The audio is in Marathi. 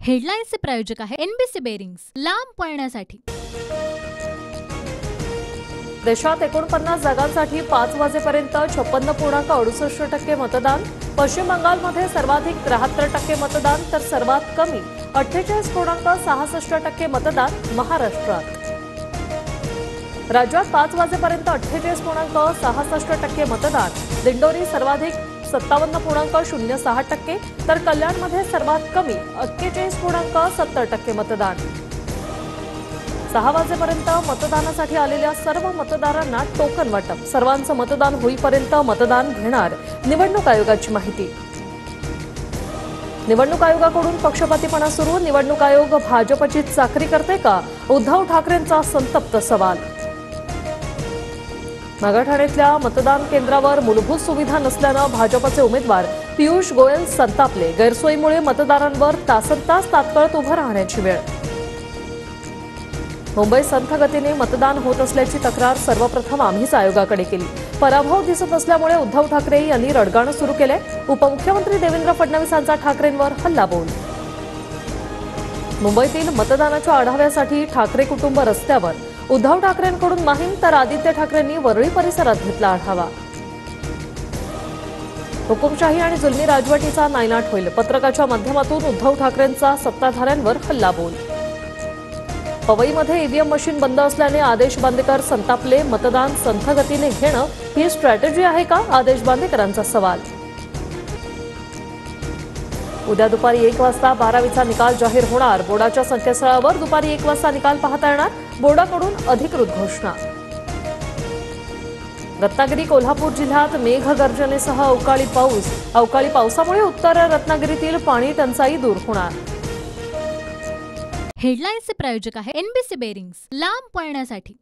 हेडलाईन्सचे प्रायोजक आहे एनबीसी बेरिंग्स, लांब पळण्यासाठी। देशात 49 जागांसाठी 5 वाजेपर्यंत 56.68% मतदान। पश्चिम बंगालमध्ये सर्वाधिक 73% मतदान तर सर्वात कमी 48.66% मतदान महाराष्ट्रात। राज्यात 5 वाजेपर्यंत 48.66% मतदान। दिंडोरी सर्वाधिक 57.06% तर कल्याणमध्ये सर्वात कमी 41.70% मतदान। 6 वाजेपर्यंत मतदानासाठी आलेल्या सर्व मतदारांना टोकन वाटप। सर्वांचं मतदान होईपर्यंत मतदान घेणार निवडणूक आयोगाची माहिती। निवडणूक आयोगाकडून पक्षपातीपणा सुरू। निवडणूक आयोग भाजपची चाकरी करते का? उद्धव ठाकरेंचा संतप्त सवाल। मागाठाण्यातल्या मतदान केंद्रावर मूलभूत सुविधा नसल्यानं भाजपचे उमेदवार पियुष गोयल संतापले। गैरसोयीमुळे मतदारांवर तासनतास तात्काळ उभं राहण्याची वेळ। मुंबईत संथ गतीने मतदान होत असल्याची तक्रार सर्वप्रथम आम्हीच आयोगाकडे केली। पराभव दिसत असल्यामुळे उद्धव ठाकरे यांनी रडगाणं सुरू केले। उपमुख्यमंत्री देवेंद्र फडणवीसांचा ठाकरेंवर हल्लाबोल। मुंबईतील मतदानाच्या आढाव्यासाठी ठाकरे कुटुंब रस्त्यावर। उद्धव ठाकरेंकडून माहीम तर आदित्य ठाकरेंनी वरळी परिसरात घेतला आढावा। हुकुमशाही आणि जुलमी राजवटीचा नायनाट होईल। पत्रकाच्या माध्यमातून उद्धव ठाकरेंचा सत्ताधाऱ्यांवर हल्लाबोल। पवईमध्ये ईव्हीएम मशीन बंद असल्याने आदेश बांदेकर संतापले। मतदान संथ गतीने घेणं ही स्ट्रॅटेजी आहे का? आदेश बांदेकरांचा सवाल। उद्या दुपारी 1 वाजता 12वीचा निकाल जाहीर होणार। बोर्डाच्या संकेतस्थळावर दुपारी 1 वाजता निकाल पाहता येणार। बोर्डाकडून अधिकृत घोषणा। रत्नागिरी कोल्हापूर जिल्ह्यात मेघगर्जनेसह अवकाळी पाऊस। अवकाळी पावसामुळे उत्तर रत्नागिरीतील पाणी टंचाई दूर होणार। हेडलाईन्सचे प्रायोजक आहे एनबीसी बेरिंग्स, लांब पळण्यासाठी।